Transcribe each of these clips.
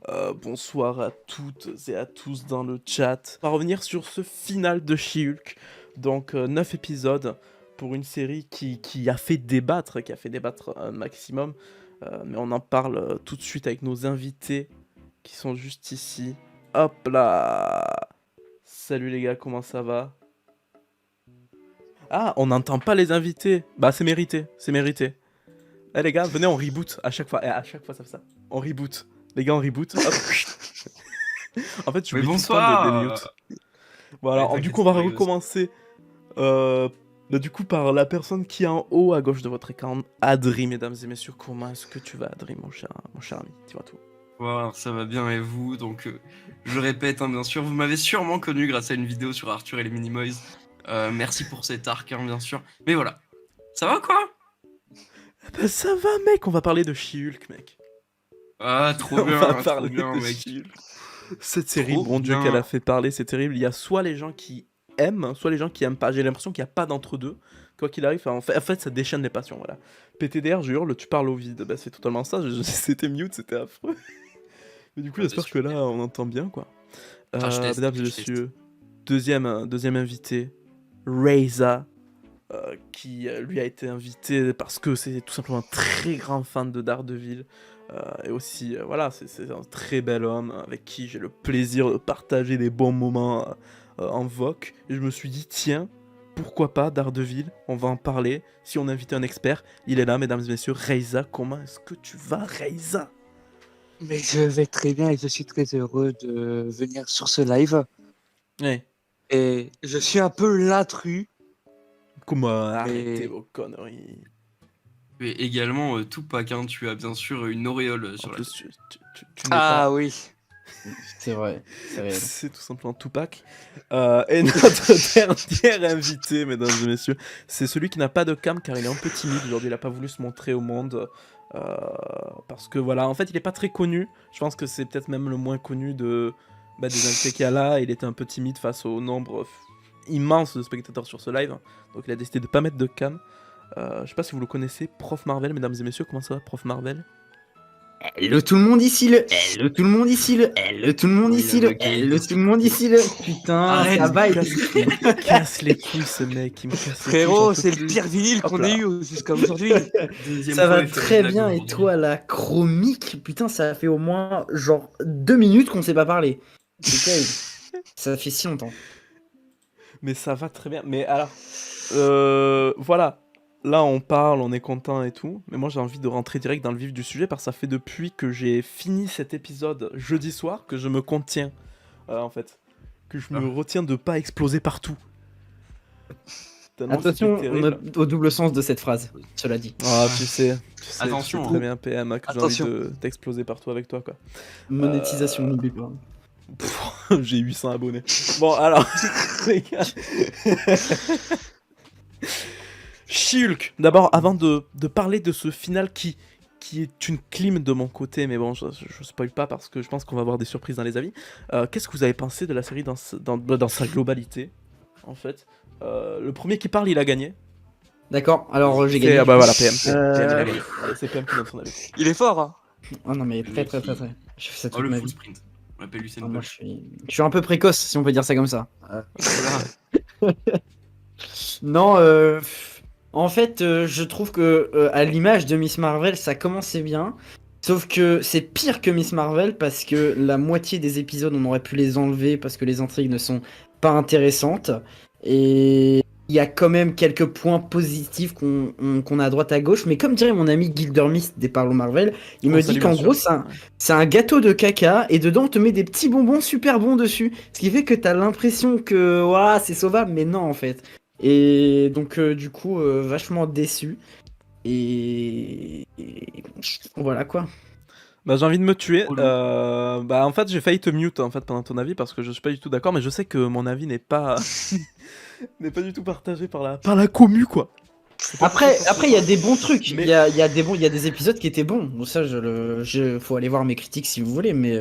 Bonsoir à toutes et à tous dans le chat. On va revenir sur ce final de She-Hulk. Donc 9 épisodes pour une série qui a fait débattre, un maximum. Mais on en parle tout de suite avec nos invités qui sont juste ici. Hop là! Salut les gars, comment ça va? Ah, on n'entend pas les invités. Bah c'est mérité, c'est mérité. Eh les gars, venez, on reboot à chaque fois. Eh, à chaque fois ça fait ça. On reboot. Les gars, on reboot. Hop. En fait, Mais j'oublie tout le temps des bonsoir mutes. Bon Ouais, alors, du t'inquiète, coup, on ça va m'arrive aussi. recommencer. Du coup, par la personne qui est en haut à gauche de votre écran, Adri, mesdames et messieurs. Comment est-ce que tu vas, Adri, mon cher ami? Dis-moi tout. Voilà, ça va bien et vous, donc je répète, hein, bien sûr, vous m'avez sûrement connu grâce à une vidéo sur Arthur et les Minimoys. Merci pour cet arc, hein, bien sûr. Mais voilà, ça va quoi? Bah, ça va, mec, on va parler de She-Hulk, mec. Ah, On va trop parler bien, de mec. She-Hulk. Cette série, Trop bon Dieu, qu'elle a bien. fait parler, c'est terrible. Il y a soit les gens qui aiment, soit les gens qui aiment pas. J'ai l'impression qu'il n'y a pas d'entre-deux. Quoi qu'il arrive, en fait, ça déchaîne les passions, voilà. PTDR, je hurle, tu parles au vide. Bah, c'est totalement ça. C'était mute, c'était affreux. Mais du coup, Ah, bah j'espère que là, super. on entend bien, quoi. Attends, Mesdames et je teste. messieurs, deuxième invité, Reza, qui lui a été invité parce que c'est tout simplement un très grand fan de Daredevil. Et aussi, voilà, c'est un très bel homme avec qui j'ai le plaisir de partager des bons moments en VOC. Et je me suis dit, tiens, pourquoi pas Daredevil, on va en parler. Si on invite un expert, il est là, mesdames et messieurs. Reza, comment est-ce que tu vas, Reza? Mais je vais très bien et je suis très heureux de venir sur ce live. Ouais. Et je suis un peu l'intrus, Comment arrêtez mais vos conneries. Et également, Tupac, hein, tu as bien sûr une auréole En sur la plus, tête. tu n'es pas. ah oui, C'est vrai, c'est réel. C'est tout simplement Tupac. Et notre dernier invité, mesdames et messieurs, c'est celui qui n'a pas de cam car il est un peu timide aujourd'hui. Il n'a pas voulu se montrer au monde. Parce que voilà, en fait, il n'est pas très connu. Je pense que c'est peut-être même le moins connu des invités qu'il y a là. Il était un peu timide face au nombre immense de spectateurs sur ce live. Donc il a décidé de ne pas mettre de cam. Je sais pas si vous le connaissez, Prof Marvel, mesdames et messieurs. Comment ça va, Prof Marvel? Hello tout le monde ici hello tout le monde ici hello tout le monde Oui, ici le mec, hello il tout le monde ici Putain, Arrête, ça va Il me casse les couilles, ce mec. Il me casse les couilles. frérot, J'en c'est peux le plus. pire vinyle Hop qu'on là. ait eu jusqu'à aujourd'hui. deuxième ça fois, va il fait très blague bien et aujourd'hui. toi la chromique, putain ça fait au moins genre 2 minutes qu'on s'est pas parlé. C'est terrible. Ça fait si longtemps. Mais ça va très bien. Mais alors, voilà. Là, on parle, on est content et tout. Mais moi, j'ai envie de rentrer direct dans le vif du sujet parce que ça fait depuis que j'ai fini cet épisode jeudi soir que je me contiens, en fait. Que je me Ah. retiens de pas exploser partout. Tellement c'était Attention terrible. au double sens de cette phrase, cela dit. Ah, tu sais Attention, très hein. bien, PM, que j'ai Attention. envie d'exploser partout avec toi, quoi. Monétisation n'oublie pas. J'ai 800 abonnés. Bon, alors, les gars. She-Hulk. D'abord, avant de parler de ce final qui est une clim de mon côté, mais bon, je spoil pas parce que je pense qu'on va avoir des surprises dans les avis. Qu'est-ce que vous avez pensé de la série dans sa globalité, en fait? Le premier qui parle, il a gagné. D'accord, alors j'ai C'est, gagné. ah bah voilà, PM, il a Euh, gagné. C'est PM qui donne son avis. Il est fort, hein. Oh non mais très. Je fais ça Oh, toute le ma full vie. sprint. On l'appelle Usain Ah, moi Bolt. je suis un peu précoce si on peut dire ça comme ça. Voilà. Non, en fait, je trouve que à l'image de Miss Marvel, ça commençait bien. Sauf que c'est pire que Miss Marvel parce que la moitié des épisodes, on aurait pu les enlever parce que les intrigues ne sont pas intéressantes. Et il y a quand même quelques points positifs qu'on a à droite à gauche. Mais comme dirait mon ami Gildermist des Parlons Marvel, il On me salue, dit qu'en bien gros, sûr. c'est un gâteau de caca et dedans on te met des petits bonbons super bons dessus. Ce qui fait que t'as l'impression que ouah, c'est sauvable, mais non en fait. Et donc du coup, vachement déçu. Et voilà quoi. Bah, j'ai envie de me tuer. Relou. Bah, en fait, j'ai failli te mute en fait pendant ton avis parce que je suis pas du tout d'accord, mais je sais que mon avis n'est pas n'est pas du tout partagé par la commu, quoi. C'est pas Après, partagé par il y a des bons trucs. Mais- Il y a des épisodes qui étaient bons. Bon, ça, faut aller voir mes critiques si vous voulez, mais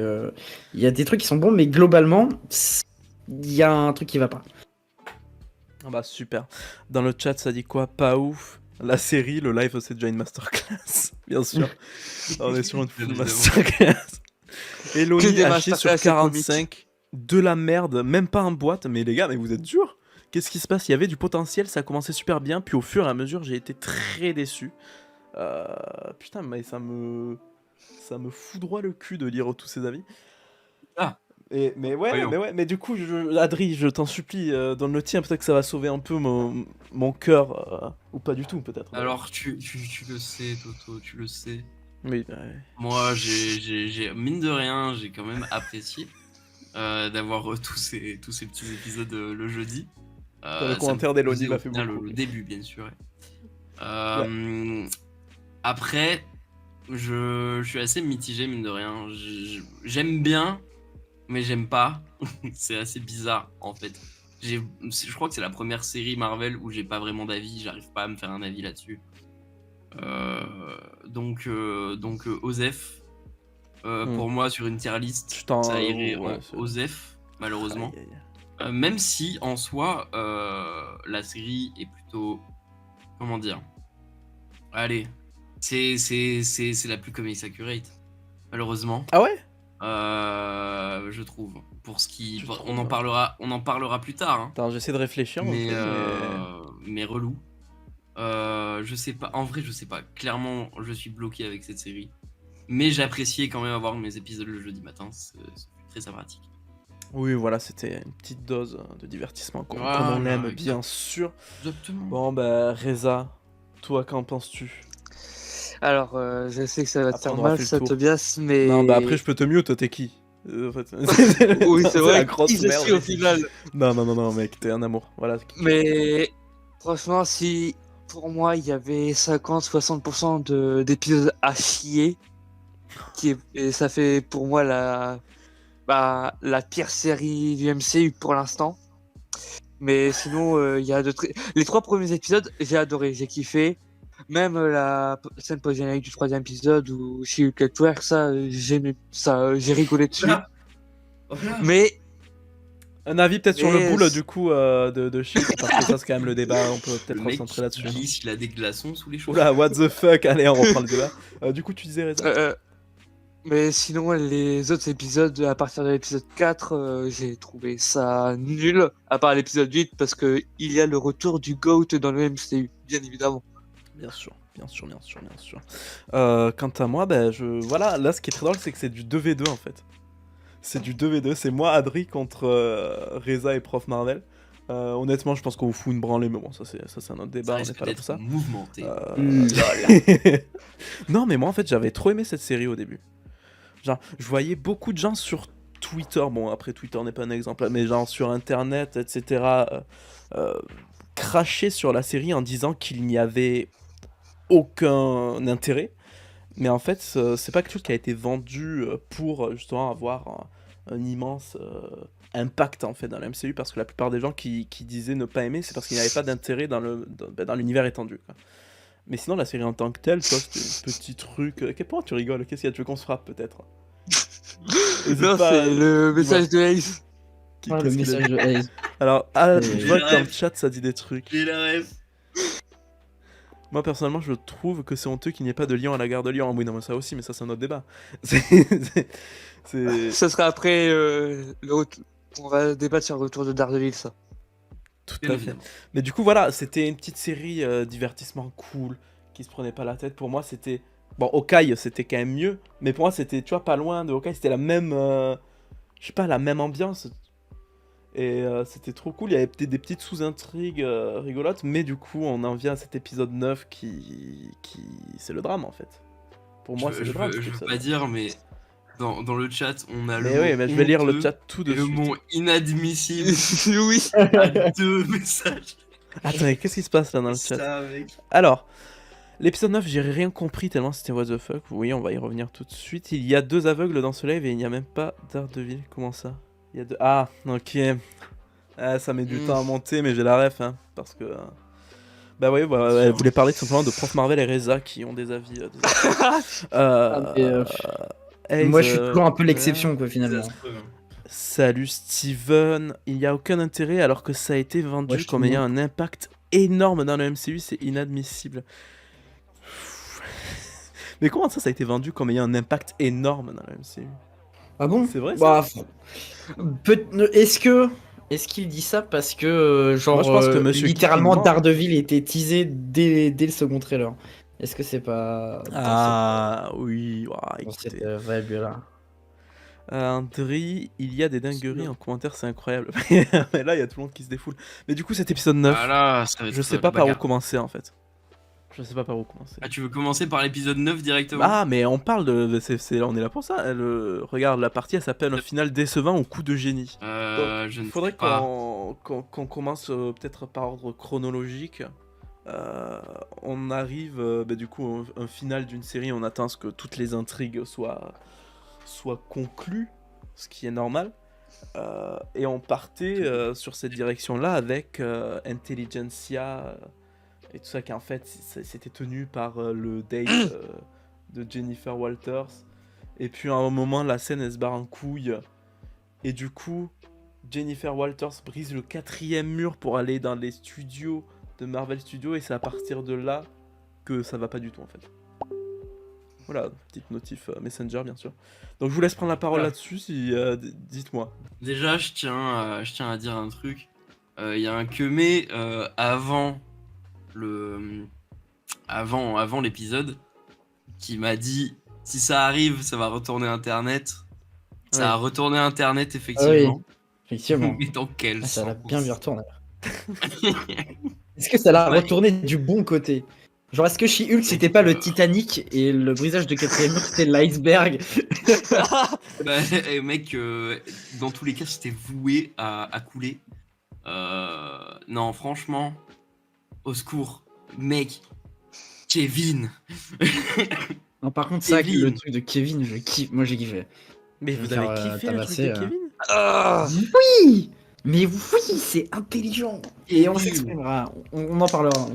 il y a des trucs qui sont bons, mais globalement, il y a un truc qui va pas. Ah bah super. Dans le chat, ça dit quoi? Pas ouf. La série, le live, c'est déjà une masterclass, bien sûr. On est sur une full Bien évidemment. masterclass. Eloni Que des acheté sur masterclass et comiques. 45, de la merde, même pas en boîte. Mais les gars, mais vous êtes durs. Qu'est-ce qui se passe? Il y avait du potentiel, ça a commencé super bien, puis au fur et à mesure, j'ai été très déçu. Putain, mais ça me foudroie le cul de lire tous ces avis. Ah. Mais Voyons. mais du coup, Adri, je t'en supplie, donne le tien, peut-être que ça va sauver un peu mon cœur, ou pas du tout, peut-être. Alors, tu le sais, Toto, tu le sais. Oui, Moi, mine de rien, j'ai quand même apprécié d'avoir tous ces petits épisodes le jeudi. le Ça commentaire me d'Eloni faisait m'a au fait final beaucoup. le début, bien sûr. Après, je suis assez mitigé, mine de rien. J'aime bien, mais j'aime pas. C'est assez bizarre, en fait. Je crois que c'est la première série Marvel où j'ai pas vraiment d'avis. J'arrive pas à me faire un avis là-dessus. Donc Osef, pour moi, sur une tier list, Je t'en- ça irait ouais, en c'est- Osef, malheureusement. Aïe, aïe, aïe. Même si, en soi, la série est plutôt... Comment dire? Allez, c'est la plus comics accurate, malheureusement. Ah ouais? Je trouve. Pour ce qui... Tu on trouves, en parlera plus tard, hein. Attends, j'essaie de réfléchir. Mais, mais... mais relou. Je sais pas, en vrai, je sais pas. Clairement, je suis bloqué avec cette série. Mais j'appréciais quand même avoir mes épisodes le jeudi matin. C'est très sympathique. Oui, voilà, c'était une petite dose de divertissement comme Voilà, on aime, exact. bien sûr. Exactement. Bon, bah, Reza, toi, qu'en penses-tu? Alors, je sais que ça va te Après, faire on aura mal, fait le ça, tour. Tobias, mais... Non, bah après, je peux te mute, t'es qui? En fait, Oui, c'est vrai, la grosse qui je merde. suis au final. Non, mec, t'es un amour. Voilà. Mais franchement, si pour moi il y avait 50-60% d'épisodes à chier, et ça fait pour moi la pire série du MCU pour l'instant. Mais sinon, il y a les 3 premiers épisodes, j'ai adoré, j'ai kiffé. Même la scène post-générique du 3e épisode où She Get Work, ça, j'ai rigolé dessus. Voilà. Mais Un avis peut-être sur le Mais boule, c'est- du coup, de Shield, parce que ça, c'est quand même le débat, on peut Le peut-être mec recentrer là-dessus. qui glisse, il a des glaçons sous les cheveux. Oula, what the fuck, allez, on reprend le débat. Du coup, tu disais, Reza? Mais sinon, les autres épisodes, à partir de l'épisode 4, j'ai trouvé ça nul, à part l'épisode 8, parce que il y a le retour du GOAT dans le MCU, bien évidemment. Bien sûr. Quant à moi, bah, voilà, là, ce qui est très drôle, c'est que c'est du 2v2 en fait. C'est du 2v2, c'est moi, Adri, contre Reza et Prof Marvel. Honnêtement, je pense qu'on vous fout une branlée, mais bon, ça c'est un autre Ça débat, on n'est risque pas là pour d'être ça. mouvementé. Non, mais moi en fait, j'avais trop aimé cette série au début. Genre, je voyais beaucoup de gens sur Twitter, bon, après Twitter n'est pas un exemple, mais genre sur internet, etc., cracher sur la série en disant qu'il n'y avait aucun intérêt. Mais en fait, c'est pas quelque chose qui a été vendu pour justement avoir un immense impact en fait dans la MCU, parce que la plupart des gens qui disaient ne pas aimer, c'est parce qu'il n'y avait pas d'intérêt dans l'univers étendu, quoi. Mais sinon, la série en tant que telle, toi, c'était un petit truc. Pourquoi tu rigoles? Qu'est-ce qu'il y a? Tu veux qu'on se frappe peut-être? N'hésite Non, pas, c'est le dis-moi. message de Ace. Qui- Ah, le qu'est-ce qu'il a message dit de Haze. Alors, Euh, je vois que dans le rêve. chat ça dit des trucs. J'ai la rêve. Moi personnellement, je trouve que c'est honteux qu'il n'y ait pas de lion à la gare de Lyon. Oui, non, mais ça aussi, mais ça c'est un autre débat. C'est Ça sera après on va débattre sur le retour de Daredevil, ça. tout Bien à fait. évidemment. Mais du coup, voilà, c'était une petite série divertissement cool, qui se prenait pas la tête. Pour moi, c'était... Bon, Hawkeye, c'était quand même mieux, mais pour moi, c'était, tu vois, pas loin de Hawkeye, c'était la même... Je sais pas, la même ambiance. Et c'était trop cool, il y avait peut-être des petites sous-intrigues rigolotes, mais du coup, on en vient à cet épisode 9 qui... C'est le drame, en fait. Pour moi, c'est le drame. Je cet veux épisode. pas dire, mais dans le chat, on a Mais le oui, mot mais je vais lire le honteux chat tout de et le suite. mot inadmissible Oui. à 2 messages. Attendez, qu'est-ce qui se passe là dans le chat? Ça, mec. Alors, l'épisode 9, j'ai rien compris tellement c'était what the fuck. Oui, on va y revenir tout de suite. Il y a 2 aveugles dans ce live et il n'y a même pas Daredevil. Comment ça? Il y a 2... Ah, ok. Ah, ça met du temps à monter, mais j'ai la ref, hein, parce que... Bah oui, bah, elle voulait parler tout simplement de Prof Marvel et Reza qui ont des avis... Ah, mais, Haze, Moi, je suis toujours un peu l'exception, quoi, finalement. Désastreux. Salut Steven, il n'y a aucun intérêt alors que ça a été vendu Ouais, je comme trouve. ayant un impact énorme dans le MCU, c'est inadmissible. Mais comment ça a été vendu comme ayant un impact énorme dans le MCU? Ah bon? C'est vrai, Bah, est-ce qu'il dit ça parce que genre Moi, je pense que Monsieur littéralement Kevin ment. Daredevil était teasé dès le second trailer? Est-ce que c'est pas Ah oui, ouah, dans cette écoutez. vibe là? Andri, il y a des dingueries en commentaire, c'est incroyable. Mais là, il y a tout le monde qui se défoule. Mais du coup, cet épisode 9, Ah là, ça va être je sais pas par où bagarre. commencer en fait. Je sais pas par où commencer. Ah, tu veux commencer par l'épisode 9 directement? Ah, mais on parle on est là pour ça. Regarde, la partie, elle s'appelle Un final décevant au coup de génie. Je ne sais Faudrait pas. qu'on commence peut-être par ordre chronologique. On arrive, du coup, un final d'une série, on attend à ce que toutes les intrigues soient conclues, ce qui est normal. Et on partait sur cette direction-là avec Intelligentsia et tout ça, qui en fait c'était tenu par le date de Jennifer Walters. Et puis à un moment, la scène elle se barre en couille. Et du coup, Jennifer Walters brise le 4e mur pour aller dans les studios de Marvel Studios. Et c'est à partir de là que ça va pas du tout en fait. Voilà, petite notif Messenger bien sûr. Donc je vous laisse prendre la parole Voilà. là-dessus, dites-moi. Déjà, je tiens à dire un truc. Il y a un Kemé avant l'épisode qui m'a dit si ça arrive, ça va retourner Internet. Ça Ouais. a retourné Internet, effectivement. Effectivement. Mais dans quel Ah, ça l'a sens? bien retourné. Est-ce que ça l'a Ouais. retourné du bon côté? Genre, est-ce que She-Hulk c'était pas le Titanic et le brisage de 4e mur c'était l'iceberg? Bah, mec, dans tous les cas, c'était voué à couler. Non, franchement, au secours. Mec, Kevin. Non, par contre, ça, Kevin. le truc de Kevin, je kiffe. Moi j'ai kiffé. Mais Je vais vous me avez faire, kiffé le truc tabasser, de Kevin Ah, Oui! Mais oui, c'est intelligent! Et on Kevin. s'exprimera, on en parlera.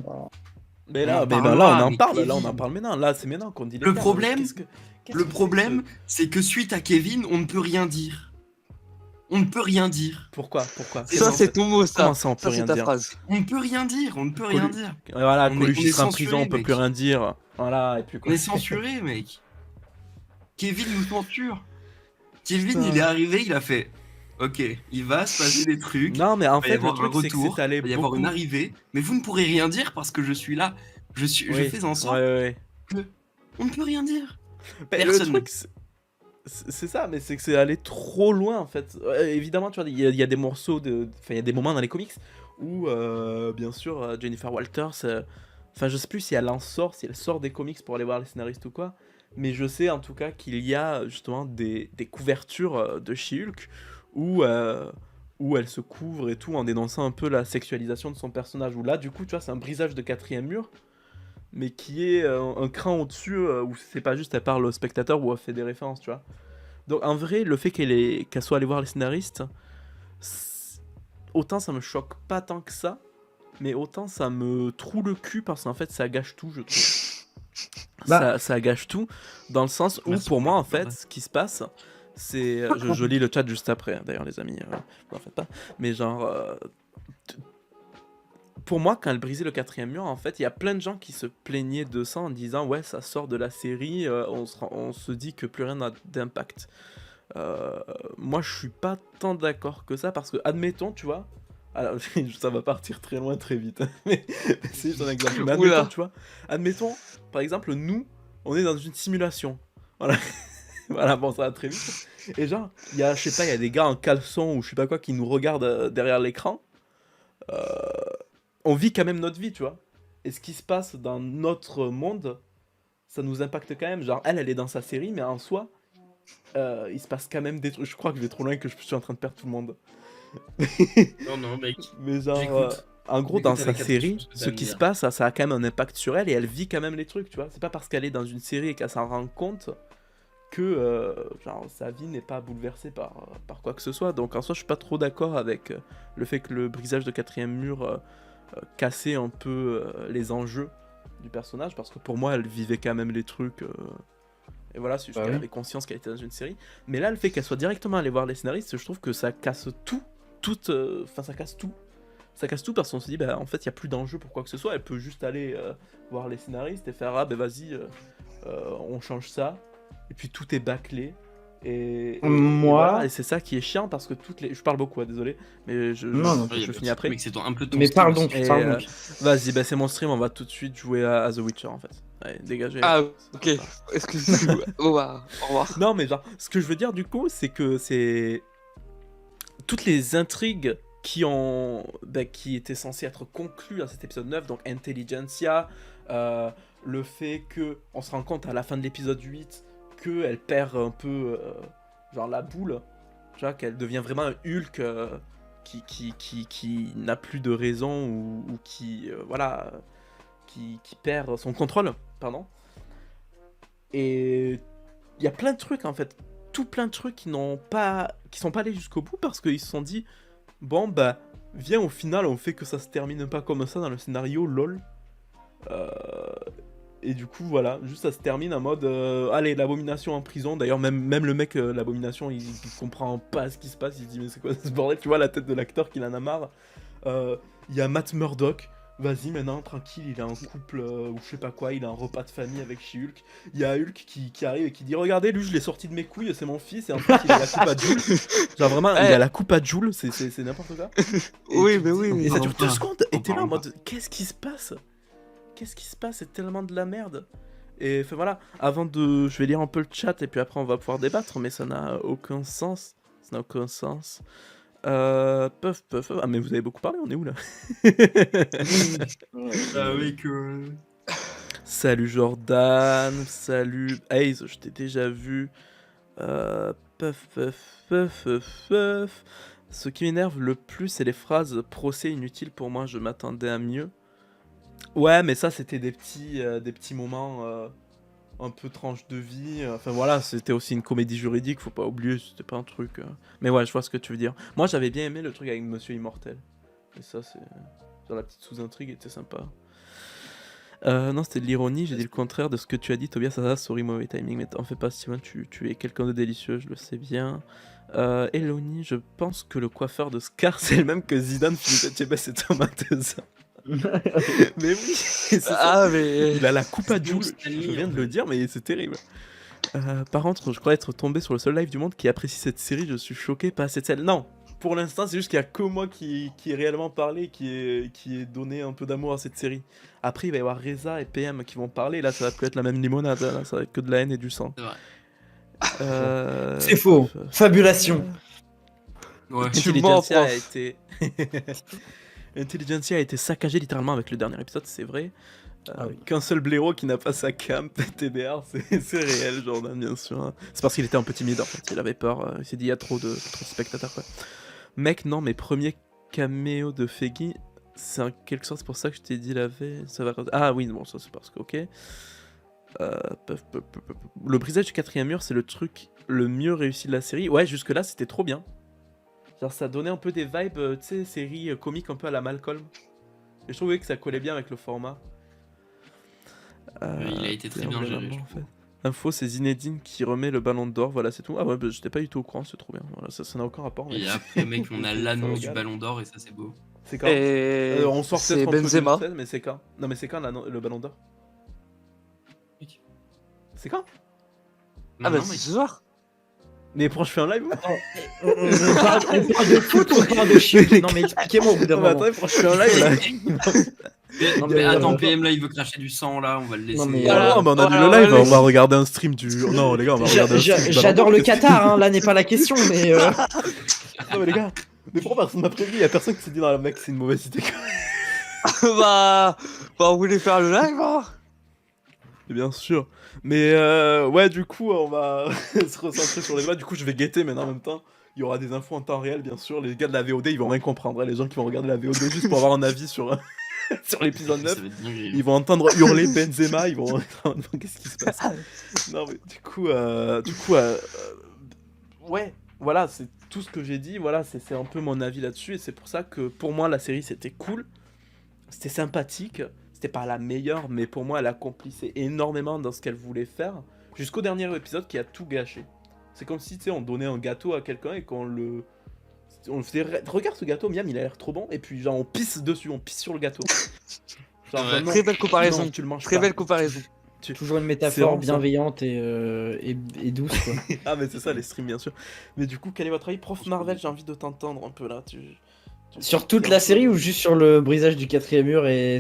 Mais On là, en là, on parlera, en mais parle, là, on Kevin. en parle maintenant. Là, c'est maintenant qu'on dit les Le termes. problème- Qu'est-ce que Le c'est problème, que c'est que suite à Kevin, on ne peut rien dire. On ne peut rien dire. Pourquoi C'est ça, ça, c'est ton mot, ça. Comment ça, on peut Ça, c'est rien ta dire phrase. On ne peut rien dire. On ne peut rien dire. Voilà, On est- Coluche on il est sera en prison, on censuré, peut plus mec. rien dire. Voilà, et puis On quoi. est censuré, mec. Kevin nous censure. Kevin, Putain. il est arrivé, il a fait. Ok, il va se passer des trucs. Non, mais en Il va y fait, le avoir un truc, c'est que retour. c'est allé Il va y avoir beaucoup. une arrivée. Mais vous ne pourrez rien dire parce que je suis là. Je Oui, fais en sorte ouais. que on ne peut rien dire. Mais le Personne. truc, c'est ça, mais c'est que c'est allé trop loin en fait. Évidemment, tu vois, il y a des morceaux enfin, il y a des moments dans les comics où, bien sûr, Jennifer Walters, enfin, je sais plus si si elle sort des comics pour aller voir les scénaristes ou quoi, mais je sais en tout cas qu'il y a justement des couvertures de She-Hulk où elle se couvre et tout en dénonçant un peu la sexualisation de son personnage. Où là, du coup, tu vois, c'est un brisage de 4e mur, mais qui est un cran au-dessus, où c'est pas juste elle parle au spectateur ou elle fait des références, tu vois. Donc en vrai, le fait qu'elle soit allée voir les scénaristes, autant ça me choque pas tant que ça, mais autant ça me troue le cul parce qu'en fait ça gâche tout, je trouve. Ça gâche tout, dans le sens où Merci pour moi en pour le fait, ce qui se passe, c'est... je lis le chat juste après, d'ailleurs les amis, vous en faites pas, mais genre... pour moi, quand elle brisait le 4e mur, en fait, il y a plein de gens qui se plaignaient de ça en disant ouais, ça sort de la série, on se dit que plus rien n'a d'impact. Moi, je suis pas tant d'accord que ça parce que, admettons, tu vois, alors, ça va partir très loin très vite, mais c'est juste un exemple. Mais admettons, Oula. tu vois, admettons, par exemple, nous, on est dans une simulation. Voilà, voilà, bon, ça va très vite. Et genre, il y a, je sais pas, il y a des gars en caleçon ou je sais pas quoi qui nous regardent derrière l'écran. On vit quand même notre vie, tu vois. Et ce qui se passe dans notre monde, ça nous impacte quand même. Genre, elle est dans sa série, mais en soi, il se passe quand même des trucs. Je crois que je vais trop loin, que je suis en train de perdre tout le monde. Non, mec. Mais genre, J'écoute. en gros, J'écoute dans avec sa attention série, ce que t'as ce à me qui se dire. passe, ça a quand même un impact sur elle et elle vit quand même les trucs, tu vois. C'est pas parce qu'elle est dans une série et qu'elle s'en rend compte que genre, sa vie n'est pas bouleversée par quoi que ce soit. Donc en soi, je suis pas trop d'accord avec le fait que le brisage de 4e mur cassait un peu les enjeux du personnage, parce que pour moi, elle vivait quand même les trucs. Et voilà, c'est juste Bah qu'elle oui. avait conscience qu'elle était dans une série. Mais là, le fait qu'elle soit directement allée voir les scénaristes, je trouve que ça casse tout. Enfin, ça casse tout. Ça casse tout parce qu'on se dit, bah en fait, il n'y a plus d'enjeu pour quoi que ce soit. Elle peut juste aller voir les scénaristes et faire, ah ben vas-y, on change ça. Et puis tout est bâclé. Et Moi- voilà, et c'est ça qui est chiant parce que toutes les. Je parle beaucoup, désolé, mais Non, non. je finis après. Mais c'est un peu ton Mais style parle aussi. donc, Et, parle donc. Vas-y, bah c'est mon stream, on va tout de suite jouer à The Witcher en fait. Allez, dégagez. Ah, ok. Excuse-moi. Au revoir. Non, mais genre, ce que je veux dire du coup, c'est que c'est. Toutes les intrigues qui étaient censées être conclues à cet épisode 9, donc Intelligentsia, le fait que on se rend compte à la fin de l'épisode 8 qu'elle perd un peu genre la boule, tu vois, qu'elle devient vraiment un Hulk qui n'a plus de raison ou qui voilà qui perd son contrôle, pardon. Et il y a plein de trucs en fait, tout plein de trucs qui sont pas allés jusqu'au bout parce qu'ils se sont dit bon bah viens au final on fait que ça se termine pas comme ça dans le scénario lol. Et du coup voilà, juste ça se termine en mode allez l'abomination en prison. D'ailleurs même le mec l'abomination il comprend pas ce qui se passe, il se dit mais c'est quoi ce bordel, tu vois la tête de l'acteur qu'il en a marre. Il y a Matt Murdock. Vas-y maintenant, tranquille, il a un couple ou je sais pas quoi, il a un repas de famille avec She-Hulk. Il y a Hulk qui arrive et qui dit regardez, lui je l'ai sorti de mes couilles, c'est mon fils, et en fait il a la coupe à Joule. Genre vraiment, il a la coupe à Joule, c'est n'importe quoi. Et Oui, tu te mais dis- oui, mais Et ça non, dure pas. 2 secondes, et On t'es là en parle mode qu'est-ce qui se passe? Qu'est-ce qui se passe? C'est tellement de la merde. Et enfin voilà, je vais lire un peu le chat et puis après on va pouvoir débattre, mais ça n'a aucun sens. Ça n'a aucun sens. Puff. Ah, mais vous avez beaucoup parlé, on est où là? Avec Salut Jordan, salut Ace, je t'ai déjà vu. Puff. Ce qui m'énerve le plus, c'est les phrases procès inutiles pour moi, je m'attendais à mieux. Ouais, mais ça, c'était des petits moments un peu tranche de vie. Enfin voilà, c'était aussi une comédie juridique, faut pas oublier, c'était pas un truc. Mais ouais, je vois ce que tu veux dire. Moi, j'avais bien aimé le truc avec Monsieur Immortel. Et ça, c'est. Genre la petite sous-intrigue était sympa. Non, c'était de l'ironie, j'ai dit le contraire de ce que tu as dit, Tobias. Sorry, mauvais timing, mais t'en fais pas, Steven, tu es quelqu'un de délicieux, je le sais bien. Eloni, je pense que le coiffeur de Scar, c'est le même que Zidane, Philippe Etchebest et Thomas Teza. Mais oui, c'est ça. Ah, mais. Il a la coupe à Joule, Stanley, je viens de en le fait. dire, mais c'est terrible. Par contre, je crois être tombé sur le seul live du monde qui apprécie cette série, je suis choqué par cette scène. Non, pour l'instant, c'est juste qu'il y a que moi qui ai réellement parlé, qui ai donné un peu d'amour à cette série. Après, il va y avoir Reza et PM qui vont parler, là, ça va plus être la même limonade, là, ça va être que de la haine et du sang. C'est vrai. C'est faux. Fabulation. Ouais. Tu mens, Intelligentsia a prof. été... Intelligentsia a été saccagée littéralement avec le dernier épisode, c'est vrai. Ah oui. Qu'un seul blaireau qui n'a pas sa cam, TDR, c'est réel, Jordan, bien sûr. C'est parce qu'il était un peu timide, en fait. Il avait peur. Il s'est dit, il y a trop de spectateurs, quoi. Mec, non, mes premiers caméos de Feggy, c'est en quelque sorte pour ça que je t'ai dit la veille. Ça va... Ah oui, bon, ça c'est parce que, ok. Le brisage du quatrième mur, c'est le truc le mieux réussi de la série. Ouais, jusque-là, c'était trop bien. Genre, ça donnait un peu des vibes, tu sais, série comique un peu à la Malcolm. Et je trouvais que ça collait bien avec le format. Il a été très bien géré, je en fait. Info, c'est Zinedine qui remet le ballon d'or, voilà, c'est tout. Ah ouais, bah, j'étais pas du tout au courant, c'est trop bien. Voilà, ça n'a aucun rapport. Mais... Et après, mec, on a l'annonce du regarde. ballon d'or et ça, c'est beau. C'est quand Et. On sort c'est peut-être un peu Benzema. 2016, mais c'est quand? Non, mais c'est quand le ballon d'or? C'est quand? Ah, bah, Non, c'est mec. ce soir. Mais pourquoi je fais un live? On parle de foot ou on parle de chien? Non mais expliquez-moi au bout d'un Non, mais moment. attendez, pourquoi je fais un live là? Non, Mais mais, attends, euh, PM là, il veut cracher du sang là, on va le laisser. Non, mais, Oh, bah, on annule le live, on va regarder un stream du. Non, les gars, on va regarder un stream. du J'adore Ballon le d'Or, Qatar, hein, là n'est pas la question, mais Non, mais les gars, mais pourquoi personne m'a prévenu? Y'a personne qui s'est dit dans la mec, c'est une mauvaise idée. bah. On voulait faire le live, hein. Bien sûr. Mais ouais, du coup, on va se recentrer sur les débat. Du coup, je vais guetter maintenant en même temps. Il y aura des infos en temps réel, bien sûr. Les gars de la VOD, ils vont rien comprendre. Hein. Les gens qui vont regarder la VOD juste pour avoir un avis sur, sur l'épisode 9. Ça va être bien géré. Ils vont entendre hurler Benzema, ils vont... Qu'est-ce qui se passe? Non, mais du coup, ouais, voilà, c'est tout ce que j'ai dit. Voilà, c'est un peu mon avis là-dessus. Et c'est pour ça que, pour moi, la série, c'était cool. C'était sympathique. C'était pas la meilleure, mais pour moi, elle accomplissait énormément dans ce qu'elle voulait faire. Jusqu'au dernier épisode qui a tout gâché. C'est comme si, tu sais, on donnait un gâteau à quelqu'un et qu'on le... On le faisait... Regarde ce gâteau, miam, il a l'air trop bon. Et puis, genre, on pisse dessus, on pisse sur le gâteau. Genre, Ouais. vraiment, Très belle comparaison. non, tu le manges Très pas. belle comparaison. Toujours une C'est métaphore vraiment ça. bienveillante et douce, quoi. Ah, mais c'est ça, les streams, bien sûr. Mais du coup, quel est votre avis, Prof Marvel? J'ai envie de t'entendre un peu là. Sur toute la série ou juste sur le brisage du quatrième mur et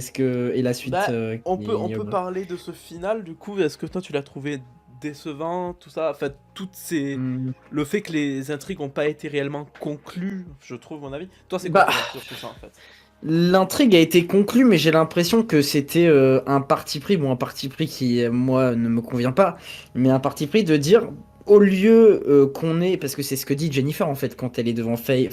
la suite Bah, on qui peut, y aura. parler de ce final, du coup. Est-ce que toi, tu l'as trouvé décevant, tout ça? En fait, Hmm. le fait que les intrigues n'ont pas été réellement conclues, je trouve, mon avis. Toi, c'est quoi Bah, ton avis sur tout ça, en fait? l'intrigue a été conclue, mais j'ai l'impression que c'était un parti pris, bon, un parti pris qui, moi, ne me convient pas, mais un parti pris de dire, au lieu qu'on ait, parce que c'est ce que dit Jennifer en fait quand elle est devant Feige,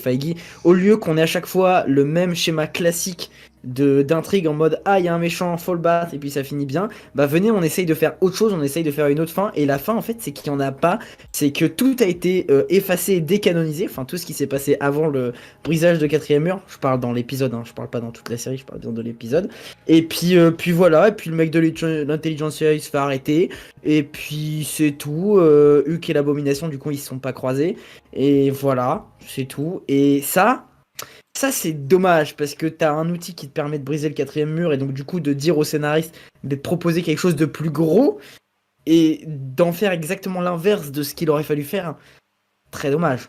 au lieu qu'on ait à chaque fois le même schéma classique d'intrigue en mode ah il y a un méchant, faut le battre et puis ça finit bien, bah venez on essaye de faire autre chose, on essaye de faire une autre fin et la fin en fait c'est qu'il y en a pas, c'est que tout a été effacé, décanonisé, enfin tout ce qui s'est passé avant le brisage de quatrième mur, je parle dans l'épisode, hein, je parle pas dans toute la série, je parle bien de l'épisode, et puis voilà, et puis le mec de l'intelligentsia il se fait arrêter, et puis c'est tout, Hulk et l'abomination du coup ils se sont pas croisés, et voilà, c'est tout, et ça c'est dommage parce que t'as un outil qui te permet de briser le quatrième mur et donc du coup de dire au scénariste de te proposer quelque chose de plus gros et d'en faire exactement l'inverse de ce qu'il aurait fallu faire. Très dommage.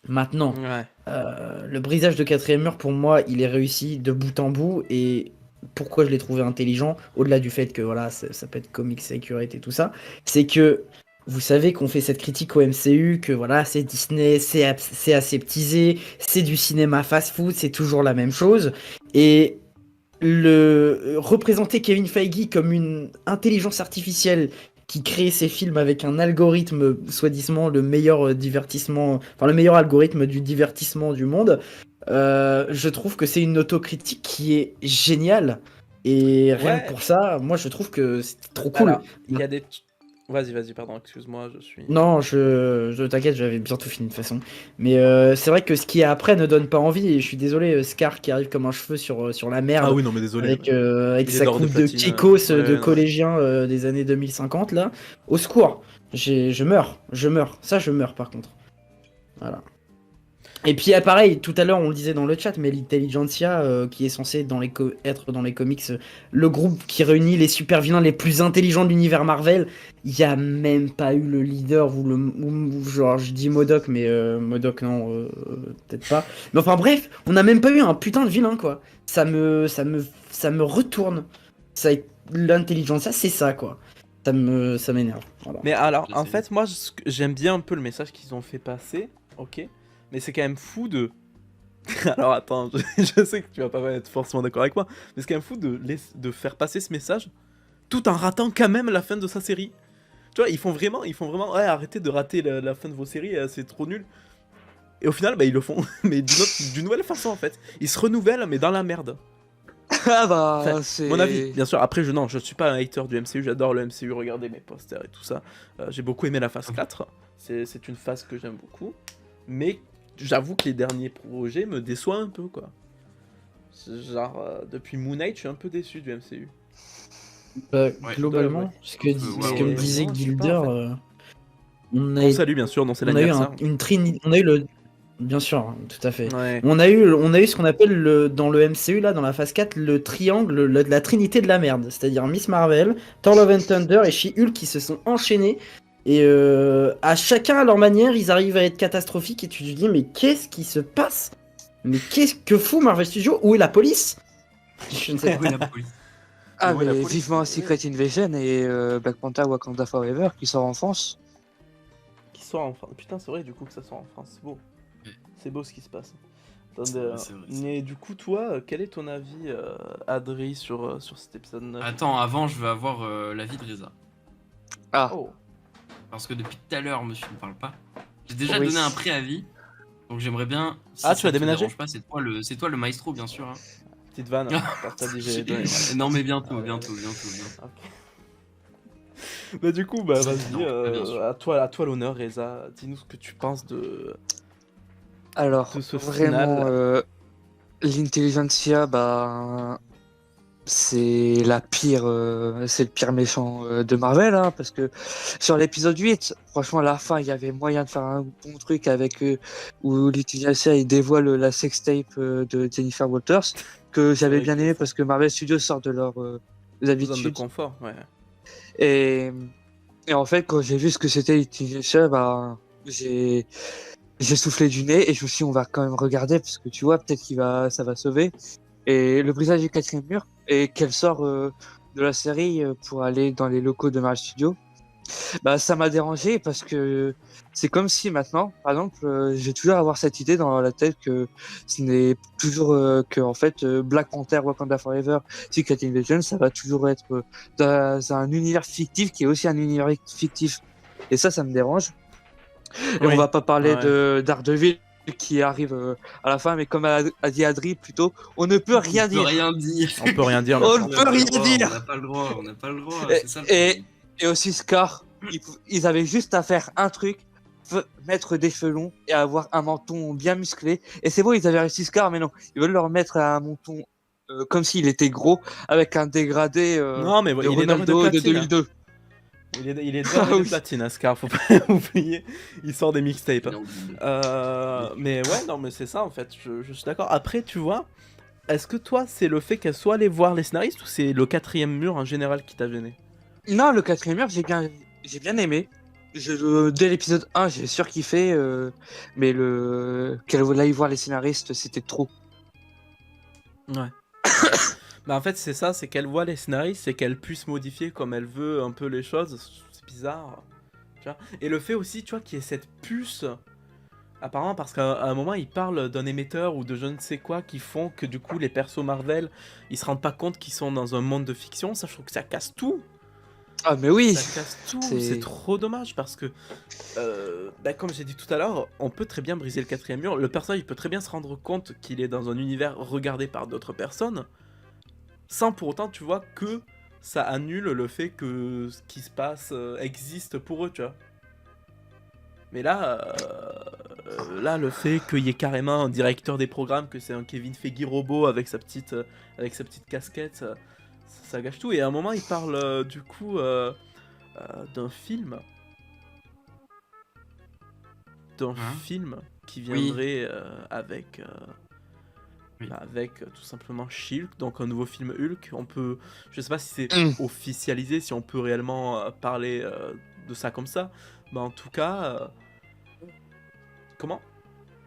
Maintenant, Ouais. le brisage de quatrième mur pour moi il est réussi de bout en bout et pourquoi je l'ai trouvé intelligent, au-delà du fait que voilà ça peut être comic accurate et tout ça, c'est que vous savez qu'on fait cette critique au MCU, que voilà, c'est Disney, c'est aseptisé, c'est du cinéma fast-food, c'est toujours la même chose. Et représenter Kevin Feige comme une intelligence artificielle qui crée ses films avec un algorithme, soi-disant le meilleur divertissement, enfin le meilleur algorithme du divertissement du monde, je trouve que c'est une autocritique qui est géniale. Et rien que Ouais. pour ça, moi je trouve que c'est trop cool. Alors, il y a des. Vas-y, pardon, excuse-moi, je suis. Non, je t'inquiète, j'avais bientôt fini de toute façon. Mais c'est vrai que ce qui est après ne donne pas envie. Et je suis désolé, Scar qui arrive comme un cheveu sur la Ah merde oui, non, mais désolé. avec Il est sa d'or de coupe de platine, Kekos ouais, de non. collégien des années 2050 là. Au secours, je meurs. Ça, je meurs par contre. Voilà. Et puis pareil, tout à l'heure on le disait dans le chat, mais l'Intelligentsia qui est censé être dans les comics le groupe qui réunit les super vilains les plus intelligents de l'univers Marvel, il n'y a même pas eu le leader ou genre je dis MODOK mais MODOK non peut-être pas. Mais enfin bref, on n'a même pas eu un putain de vilain quoi. Ça me retourne. Ça L'Intelligentsia c'est ça quoi. Ça m'énerve. Voilà. Mais alors, Je en sais. fait, moi, j'aime bien un peu le message qu'ils ont fait passer, ok? Mais c'est quand même fou de. Alors, attends, je sais que tu vas pas être forcément d'accord avec moi, mais c'est quand même fou de faire passer ce message tout en ratant quand même la fin de sa série. Tu vois, ils font vraiment, ouais, arrêtez de rater la fin de vos séries, c'est trop nul. Et au final, bah, ils le font, mais d'une nouvelle façon en fait. Ils se renouvellent, mais dans la merde. Ah bah, Enfin, c'est. mon avis, bien sûr. Après, je suis pas un hater du MCU, j'adore le MCU, regardez mes posters et tout ça. J'ai beaucoup aimé la phase 4, c'est une phase que j'aime beaucoup. Mais j'avoue que les derniers projets me déçoivent un peu, quoi. Genre, depuis Moon Knight, je suis un peu déçu du MCU. Ouais. Globalement, ce que me ouais, disait non, je sais Gilder, pas, en fait. on On a, salue, bien sûr, non, c'est on a eu l'anniversaire. on a eu le, bien sûr, hein, tout à fait. Ouais. On a eu ce qu'on appelle dans le MCU là, dans la phase 4, le triangle, la trinité de la merde, c'est-à-dire Miss Marvel, Thor Love and Thunder et She-Hulk qui se sont enchaînés. Et à chacun à leur manière, ils arrivent à être catastrophiques et tu te dis mais qu'est-ce qui se passe? Mais qu'est-ce que fout Marvel Studios? Où est la police? Je ne sais pas. Où est la police? Ah, Ouais, la mais police, vivement c'est- Secret Invasion et Black Panther Wakanda Forever qui sort en France. Qui sort en France. Putain, c'est vrai du coup que ça sort en France, c'est beau. Ouais. C'est beau ce qui se passe. Ouais, c'est vrai, c'est Mais du coup, toi, quel est ton avis, Adri, sur cet épisode 9? Attends, avant, je veux avoir l'avis de Reza. Ah, Oh. Parce que depuis tout à l'heure, monsieur ne parle pas. J'ai déjà Oui. donné un préavis. Donc j'aimerais bien. Si Ah, ça tu vas te déménager dérange pas, c'est toi le maestro, bien sûr. Hein. Petite vanne, parce que t'as dit j'ai donné. Non, mais bientôt, Ah, bientôt. Ok. Bah du coup, bah Ça, vas-y, non, bien sûr. à toi l'honneur, Reza. Dis-nous ce que tu penses de alors, ce vraiment, final. l'Intelligentsia, bah, c'est la pire, c'est le pire méchant de Marvel, hein, parce que sur l'épisode 8, franchement, à la fin, il y avait moyen de faire un bon truc avec où l'Intelligentsia il dévoile la sextape de Jennifer Walters, que j'avais vrai bien que aimé ça- parce que Marvel Studios sort de leur Zone de habitudes. confort, ouais. Et, et en fait, quand j'ai vu ce que c'était Inuyasha, bah, j'ai j'ai soufflé du nez et je me suis dit, on va quand même regarder parce que tu vois, peut-être ça va sauver. Et le brisage du quatrième mur et qu'elle sort de la série pour aller dans les locaux de Marvel Studios. Bah, ça m'a dérangé parce que c'est comme si maintenant, par exemple, je vais toujours avoir cette idée dans la tête que ce n'est toujours que en fait Black Panther, Wakanda Forever, Secret Invasion, ça va toujours être dans un univers fictif qui est aussi un univers fictif. Et ça me dérange. Et on Oui. va pas parler Ouais. de Daredevil qui arrive à la fin, mais comme a dit Adri plus tôt, on ne peut rien On peut dire. rien dire. On peut rien dire, On notre ne chanson. peut rien On dire. n'a pas le droit, on n'a pas le droit, Et, c'est ça le et, problème. et aussi Scar, ils avaient juste à faire un truc, mettre des cheveux longs et avoir un menton bien musclé. Et c'est bon, ils avaient réussi Scar, mais non, ils veulent leur mettre un menton comme s'il était gros, avec un dégradé Non, mais de il est doré de Ronaldo de platine. 2002. Il est Ah doré de oui. platine, hein, Scar, faut pas oublier. Il sort des mixtapes. Non, Mais ouais, non, mais c'est ça en fait, je suis d'accord. Après, tu vois, est-ce que toi, c'est le fait qu'elle soit allée voir les scénaristes ou c'est le quatrième mur en général qui t'a gêné? Non, le quatrième mur, j'ai bien aimé. Dès l'épisode 1, j'ai surkiffé, mais qu'elle aille voir les scénaristes, c'était trop. Ouais. Bah en fait, c'est ça, c'est qu'elle voit les scénaristes, c'est qu'elle puisse modifier comme elle veut un peu les choses. C'est bizarre. Tu vois. Et le fait aussi, tu vois, qu'il y ait cette puce. Apparemment, parce qu'à un moment, il parle d'un émetteur ou de je ne sais quoi qui font que du coup, les persos Marvel, ils se rendent pas compte qu'ils sont dans un monde de fiction. Ça, je trouve que ça casse tout. Ah, mais oui! Ça casse tout. C'est- C'est trop dommage parce que, bah, comme j'ai dit tout à l'heure, on peut très bien briser le quatrième mur. Le personnage, il peut très bien se rendre compte qu'il est dans un univers regardé par d'autres personnes, sans pour autant, tu vois, que ça annule le fait que ce qui se passe existe pour eux, tu vois. Mais là, le fait qu'il y ait carrément un directeur des programmes, que c'est un Kevin Feige robot avec sa petite casquette, ça gâche tout. Et à un moment, il parle du coup d'un film, d'un Hein film qui Oui. viendrait avec, Oui. avec tout simplement She-Hulk, donc un nouveau film Hulk. Je sais pas si c'est Mm. officialisé, si on peut réellement parler de ça comme ça, mais en tout cas, comment?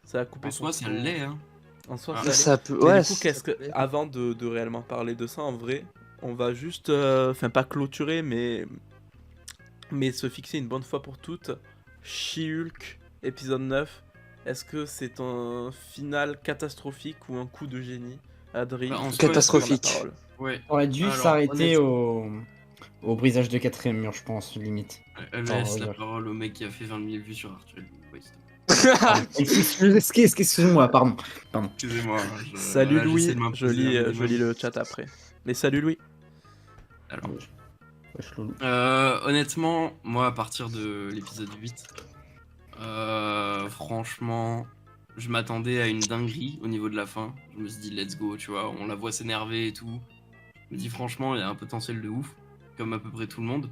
Ça a coupé En soi, ça ton- l'est, hein. En soi, Ah. ça l'est. Ça peut, Mais ouais, du coup, avant de réellement parler de ça, en vrai, on va juste, enfin pas clôturer, mais se fixer une bonne fois pour toutes. She-Hulk, épisode 9. Est-ce que c'est un final catastrophique ou un coup de génie? Adri, Bah, en je te soi, laisse prendre la catastrophique. parole. Ouais. Aurait dû Alors, s'arrêter honnêtement, au brisage de quatrième mur, je pense, limite. laisse la regarde. parole au mec qui a fait 20 000 vues sur Arthur. Ouais, Excuse-moi, pardon. excusez-moi. Salut voilà, j'essaie Louis, de m'imposer un je lis minimum. le chat après. Mais salut Louis. Alors, Wesh, loulou. honnêtement, moi, à partir de l'épisode 8, franchement, je m'attendais à une dinguerie au niveau de la fin. Je me suis dit, let's go, tu vois, on la voit s'énerver et tout. Je me dis, franchement, il y a un potentiel de ouf, comme à peu près tout le monde.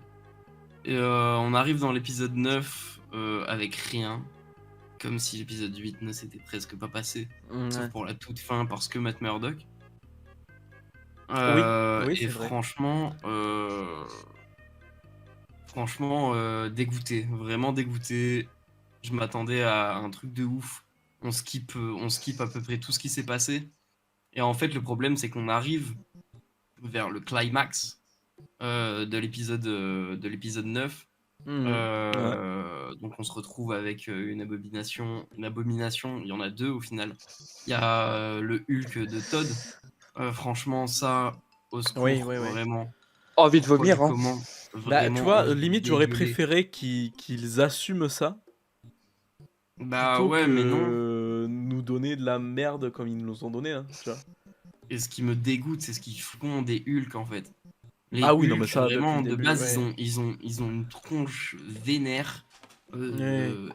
Et on arrive dans l'épisode 9 avec rien, comme si l'épisode 8 ne s'était presque pas passé, sauf pour la toute fin, parce que Matt Murdock. Oui, c'est Et vrai. franchement, dégoûté, vraiment dégoûté. Je m'attendais à un truc de ouf. On skip à peu près tout ce qui s'est passé. Et en fait, le problème, c'est qu'on arrive vers le climax de l'épisode 9. Ouais. Donc on se retrouve avec une abomination. Il y en a deux au final. Il y a le Hulk de Todd. Franchement, ça, au secours, Oui. vraiment. Envie de Pourquoi du vomir, hein. comment, Bah, tu vraiment vois, envie de limite, j'aurais dégueuler. préféré qu'ils assument ça Bah plutôt ouais, mais non. que nous donner de la merde comme ils nous ont donné, hein, tu vois. Et ce qui me dégoûte, c'est ce qu'ils font des Hulk en fait. Les Ah oui, non, mais Hulk, ça, depuis vraiment, le de début, base, ouais. ils ont une tronche vénère.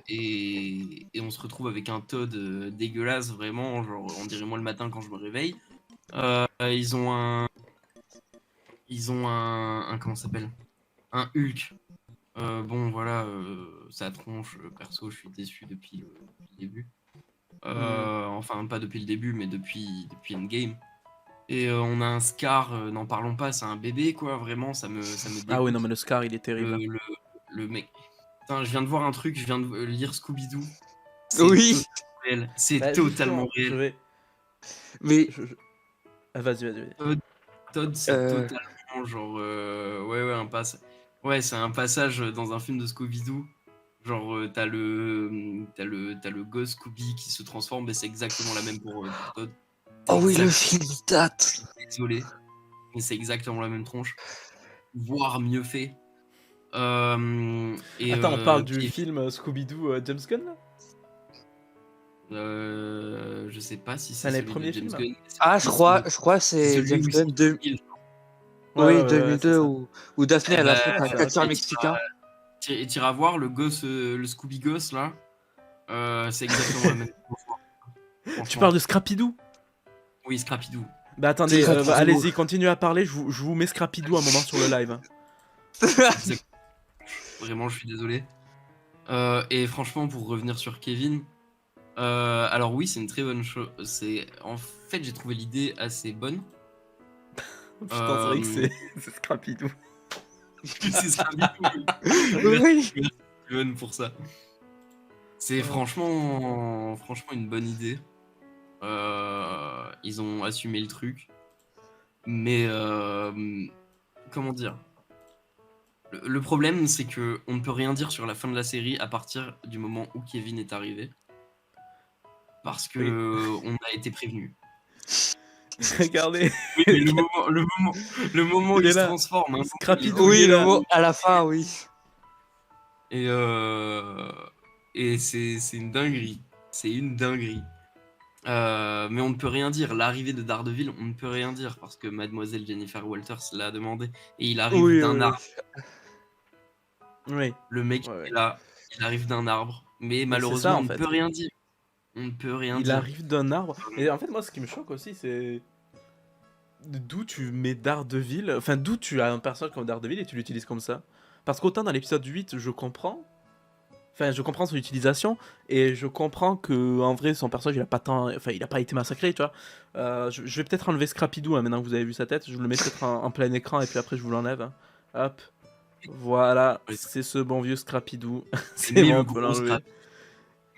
Et on se retrouve avec un Todd dégueulasse, vraiment. Genre, on dirait moi le matin quand je me réveille. Ils ont un comment ça s'appelle? Un Hulk. Bon, voilà, sa tronche, perso, je suis déçu depuis le début. Enfin, pas depuis le début, mais depuis Endgame. Et on a un Scar, n'en parlons pas, c'est un bébé quoi, vraiment, ça me Ah oui, dégoûte. non, mais le Scar, il est terrible. Le, le, le mec. Putain, je viens de voir un truc, je viens de lire Scooby-Doo. C'est Oui, totalement réel. C'est Bah, totalement justement, je réel. vais. mais Ah, vas-y. Todd, c'est euh, totalement genre. Ouais, un passage. Ouais, c'est un passage dans un film de Scooby-Doo. Genre, t'as le gosse Scooby qui se transforme, et c'est exactement la même pour Todd. C'est oh oui, le exact- film date. Désolé, mais c'est exactement la même tronche, voire mieux fait. Et Attends, on parle du Kevin, film Scooby-Doo James Gunn là? je sais pas si C'est c'est les celui premiers de James films? Gunn. Ah, je crois que C'est c'est celui James où ils Gunn sont 2000. oui, Ouais, c'est 2002 ça. où Daphné Eh elle bah, affronte un catcheur ok. mexicain. t'iras voir le gosse, le Scooby Gosse là. C'est exactement la même chose, Tu franchement. parles de Scrappy-Doo? Oui, Scrappy-Doo. Bah attendez, Scrappy-Doo. allez-y, continuez à parler, je vous mets Scrappy-Doo un moment sur le live. C'est exact- Vraiment, je suis désolé. Et franchement, pour revenir sur Kevin, alors oui, c'est une très bonne chose. En fait, j'ai trouvé l'idée assez bonne. Putain, c'est vrai que Euh, c'est Scrappy-Doo. c'est Scrappy-Doo. Oui. Merci, Steven, pour ça. C'est franchement une bonne idée. Ils ont assumé le truc. Mais comment dire? Le problème, c'est que on ne peut rien dire sur la fin de la série à partir du moment où Kevin est arrivé. Parce que Oui. on a été prévenu. Regardez, Oui, mais le moment où Il est il se là. transforme, hein, il Scrappy-Doo, il Oui, est le là. mot à la fin, oui. Et, c'est une dinguerie. C'est une dinguerie. Mais on ne peut rien dire. L'arrivée de Daredevil, on ne peut rien dire parce que Mademoiselle Jennifer Walters l'a demandé. Et il arrive Oui, d'un oui, arbre. Oui, Le mec ouais. est là, il arrive d'un arbre. Mais Mais c'est ça malheureusement, en on ne fait. peut rien dire. On ne peut rien Il dire. arrive d'un arbre. Et en fait, moi, ce qui me choque aussi, c'est d'où tu mets Daredevil. Enfin, d'où tu as un personnage comme Daredevil et tu l'utilises comme ça. Parce qu'autant dans l'épisode 8, je comprends. Enfin, je comprends son utilisation et je comprends que en vrai, son personnage, il a pas tant. Enfin, il a pas été massacré, tu vois. Je vais peut-être enlever Scrappy-Doo hein, maintenant que vous avez vu sa tête. Je vous le mets peut-être en plein écran et puis après, je vous l'enlève. Hein. Hop. Voilà, Ouais. c'est ce bon vieux Scrappy-Doo. C'est Mais bon, le on peut gros l'enlever.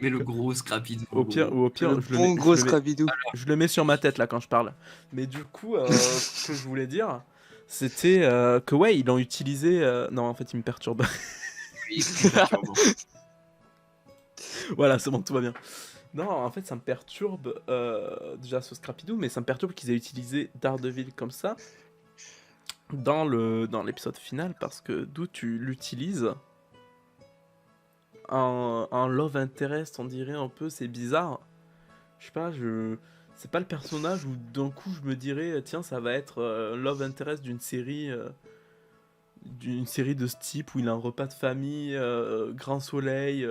Mais le gros Scrappy-Doo. Au pire, Le bon gros Scrappy-Doo. je le mets sur ma tête là quand je parle. Mais du coup, ce que je voulais dire, c'était que ouais, ils l'ont utilisé. Non, en fait, il me perturbe. Oui, c'est perturbant. Voilà, c'est bon, tout va bien. Non, en fait, ça me perturbe déjà ce Scrappy-Doo, mais ça me perturbe qu'ils aient utilisé Daredevil comme ça dans l'épisode final parce que d'où tu l'utilises en love interest, on dirait un peu, c'est bizarre. Je sais pas, c'est pas le personnage où d'un coup je me dirais tiens, ça va être love interest d'une série de ce type où il a un repas de famille, grand soleil,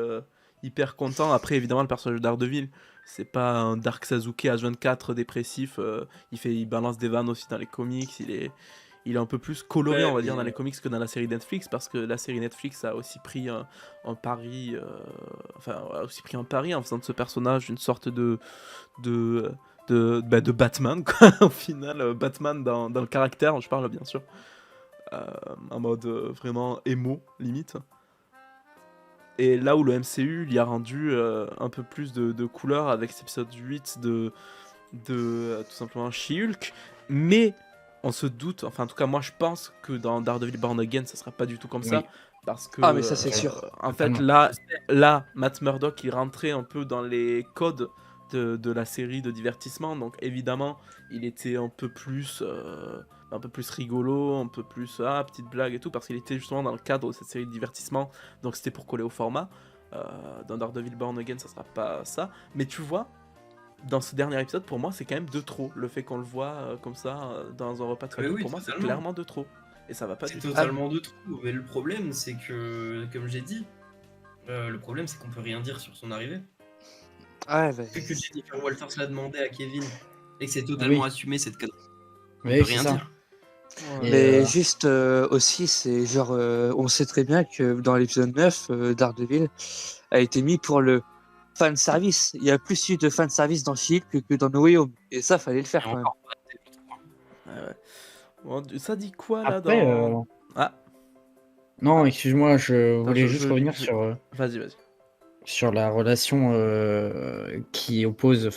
hyper content. Après, évidemment, le personnage de Daredevil, c'est pas un Dark Sasuke H24 dépressif. Il balance des vannes aussi dans les comics. Il est un peu plus coloré, Ouais, on va dire, mais dans les comics que dans la série Netflix, parce que la série Netflix a aussi pris un pari, a aussi pris un pari en faisant de ce personnage une sorte de, de Batman, quoi. Au final, Batman dans le caractère, je parle bien sûr en mode vraiment émo, limite. Et là où le MCU lui a rendu un peu plus de couleur avec cet épisode 8 de tout simplement She-Hulk. Mais on se doute, enfin en tout cas moi je pense que dans Daredevil Born Again ça sera pas du tout comme ça. Oui. Parce que Ah, mais ça, c'est sûr. en fait Totalement. là Matt Murdock il rentrait un peu dans les codes de la série de divertissement. Donc évidemment il était un peu plus rigolo, un peu plus petite blague et tout, parce qu'il était justement dans le cadre de cette série de divertissement, donc c'était pour coller au format. Dans Daredevil Born Again, ça sera pas ça, mais tu vois, dans ce dernier épisode, pour moi, c'est quand même de trop. Le fait qu'on le voit comme ça, dans un repas de famille, oui, pour moi, c'est totalement. clairement de trop. Et ça va pas C'est du tout. totalement de tout. Mais le problème, c'est que, comme j'ai dit, le problème, c'est qu'on peut rien dire sur son arrivée. Ouais, bah, Vu que Jennifer Walters l'a demandé à Kevin et que c'est totalement Oui. assumé cette connerie, on Oui, peut c'est rien ça. dire. Et, mais juste aussi, c'est genre, on sait très bien que dans l'épisode 9, Daredevil a été mis pour le fan service. Il y a plus eu de fan service dans Shield que dans No Way Home. Et ça, fallait le Et faire quand même. encore pas, c'est le 3. ouais. Bon, ça dit quoi là Après, dans... Ah, non, ah, excuse-moi, je attends, voulais juste revenir Vas-y, vas-y. sur la relation qui oppose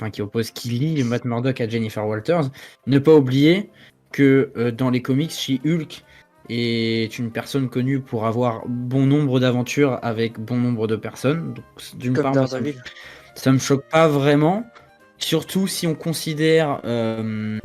Killy et Matt Murdock à Jennifer Walters. Ne pas oublier que dans les comics, She-Hulk est une personne connue pour avoir bon nombre d'aventures avec bon nombre de personnes. Donc, d'une Comme part, moi, Daredevil. ça me choque pas vraiment. Surtout si on considère,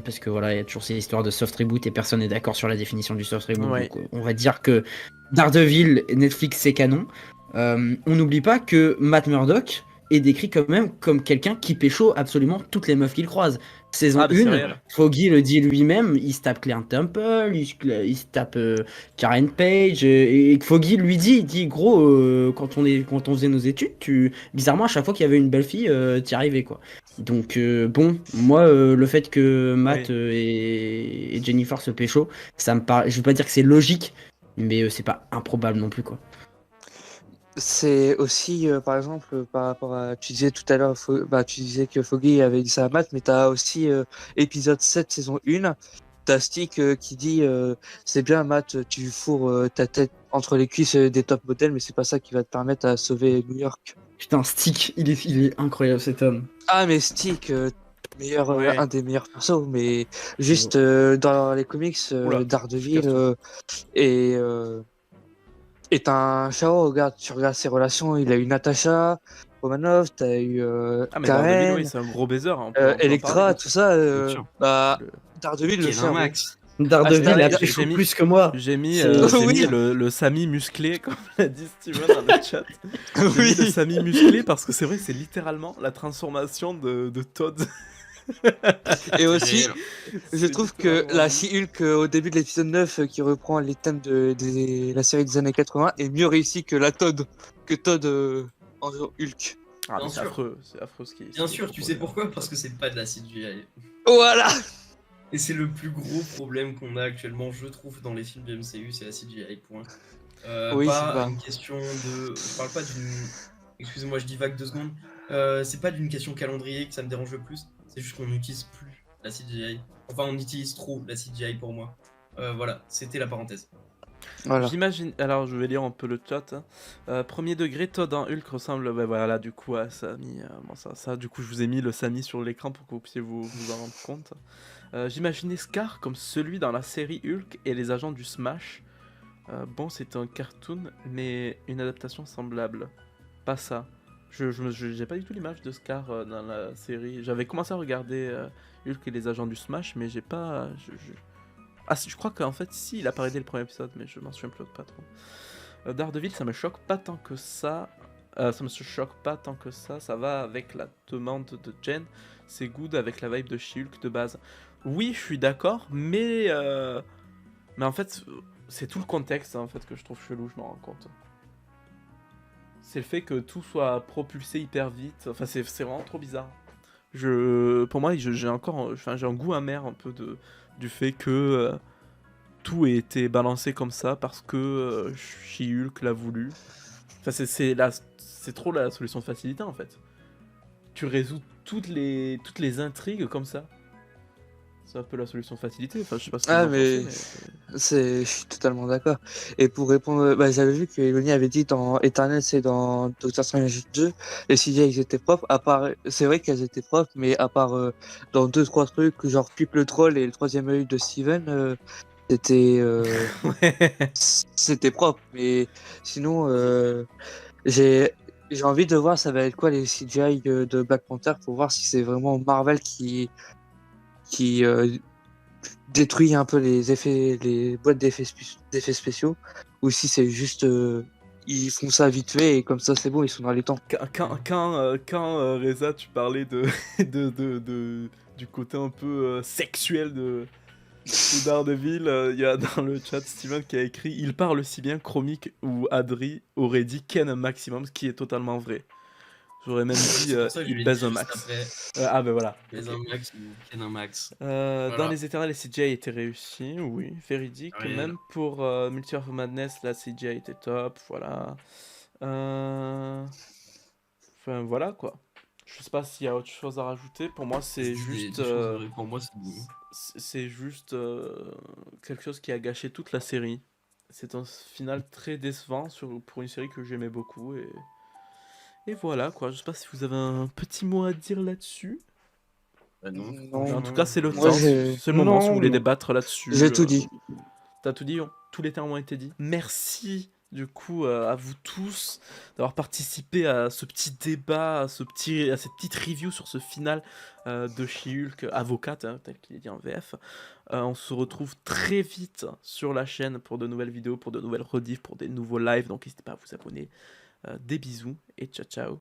parce que voilà, il y a toujours ces histoires de soft reboot et personne n'est d'accord sur la définition du soft reboot. Ouais. Donc on va dire que Daredevil, Netflix, c'est canon. On n'oublie pas que Matt Murdock est décrit quand même comme quelqu'un qui pécho absolument toutes les meufs qu'il croise. Saison Ah, mais c'est 1, réel. Foggy le dit lui-même, il se tape Claire Temple, il se tape Karen Page, et Foggy lui dit, il dit gros, quand on faisait nos études, bizarrement à chaque fois qu'il y avait une belle fille, t'y arrivais quoi. Donc bon, moi le fait que Matt Oui. et Jennifer se pécho, ça me paraît, je veux pas dire que c'est logique, mais c'est pas improbable non plus quoi. C'est aussi, par exemple, par rapport à. Tu disais tout à l'heure, tu disais que Foggy avait dit ça à Matt, mais t'as aussi épisode 7, saison 1. T'as Stick qui dit c'est bien, Matt, tu fourres ta tête entre les cuisses des top modèles, mais c'est pas ça qui va te permettre à sauver New York. Putain, Stick, il est incroyable cet homme. Ah, mais Stick, meilleur, Ouais. un des meilleurs persos, mais juste dans les comics, Oula, je Daredevil casse tout. et. est un Shao, regarde, tu regardes ses relations, il a eu Natasha, Romanov, t'as eu Ah, mais Daredevil, oui, Karen, c'est un gros baiser, hein, on peut en parler. Electra, tout ça, Bien sûr. bah, Le- Daredevil le Quel fait un à vous. max. Daredevil Ah, a j'ai pécho mis- plus que moi. J'ai mis, C'est- j'ai Oui. mis le Sami musclé, comme l'a dit Steven dans le chat. J'ai mis le Oui. Sami musclé parce que c'est vrai, c'est littéralement la transformation de Todd. Et aussi, réel. je C'est trouve que littéralement la lui. She-Hulk au début de l'épisode 9 qui reprend les thèmes de la série des années 80 est mieux réussie que Todd en Hulk. Ah, Bien mais sûr. c'est affreux ce qui Bien ce qui est sûr, tu sais proposé. pourquoi? Parce que c'est pas de la CGI. Voilà. Et c'est le plus gros problème qu'on a actuellement, je trouve, dans les films de MCU, c'est la CGI, point. Oui, c'est Pas vrai. une question de... Je parle pas d'une... Excusez-moi, je divague 2 secondes. C'est pas d'une question calendrier que ça me dérange le plus, c'est juste qu'on n'utilise plus la CGI. Enfin, on utilise trop la CGI pour moi. Voilà, c'était la parenthèse. Voilà. J'imagine, alors je vais lire un peu le chat. Premier degré, Todd en Hulk ressemble, ouais, voilà, du coup à Sami. Bon, ça, du coup, je vous ai mis le Sami sur l'écran pour que vous puissiez vous en rendre compte. J'imaginais Scar comme celui dans la série Hulk et les agents du Smash. Bon, c'était un cartoon, mais une adaptation semblable. Pas ça. J'ai pas du tout l'image de Scar dans la série. J'avais commencé à regarder Hulk et les agents du Smash, mais j'ai pas. Ah, je crois qu'en fait, si, il apparaît dès le premier épisode, mais je m'en souviens plus pas trop. Daredevil, ça me choque pas tant que ça. Ça me choque pas tant que ça va avec la demande de Jen. C'est good avec la vibe de She-Hulk de base. Oui, je suis d'accord, mais en fait, c'est tout le contexte en fait que je trouve chelou, je m'en rends compte. C'est le fait que tout soit propulsé hyper vite. Enfin, c'est vraiment trop bizarre. Pour moi, j'ai un goût amer un peu du fait que tout ait été balancé comme ça parce que She-Hulk l'a voulu. Enfin, c'est trop la solution de facilité en fait. Tu résous toutes les intrigues comme ça. C'est un peu la solution de facilité. Enfin, je sais pas ce que Ah, vous en mais pensez, je suis totalement d'accord. Et pour répondre, j'avais vu que Eloni avait dit dans Eternal, c'est dans Doctor Strange 2, les CGI ils étaient propres, à part, c'est vrai qu'elles étaient propres, mais à part dans 2-3 trucs, genre Pipe le troll et le troisième œil de Steven, c'était Ouais. c'était propre. Mais sinon, j'ai j'ai envie de voir ça va être quoi les CGI de Black Panther pour voir si c'est vraiment Marvel qui détruit un peu les boîtes d'effets spéciaux, ou si c'est juste ils font ça vite fait et comme ça c'est bon, ils sont dans les temps. Quand Reza, tu parlais du côté un peu sexuel de Daredevil, il y a dans le chat Steven qui a écrit « Il parle si bien Chromic ou Adri aurait dit Ken un maximum, ce qui est totalement vrai. » J'aurais même dit C'est pour ça que je il l'ai baise dit un juste max. après. Ah ben voilà. Mais Ok. un max ou Ken un max. Dans Voilà. les Éternels, les CGI étaient réussis, oui, véridique. Réel. Même pour Multiverse of Madness, la CGI était top, voilà. Enfin voilà quoi. Je sais pas s'il y a autre chose à rajouter. Pour moi, c'est Des juste, choses vraies. Pour moi, c'est bon. c'est juste quelque chose qui a gâché toute la série. C'est un final très décevant pour une série que j'aimais beaucoup. Et voilà quoi. Je sais pas si vous avez un petit mot à dire là-dessus. Bah non, Mais en Non, tout cas, c'est le moi temps. j'ai C'est le moment si vous Non, voulez non. débattre là-dessus. j'ai tout dit. T'as tout dit, tous les termes ont été dit. Merci du coup à vous tous d'avoir participé à ce petit débat, à cette petite review sur ce final de She-Hulk avocate, hein, tel qu'il est dit en VF. On se retrouve très vite sur la chaîne pour de nouvelles vidéos, pour de nouvelles rediffs, pour des nouveaux lives. Donc n'hésitez pas à vous abonner. Des bisous et ciao ciao.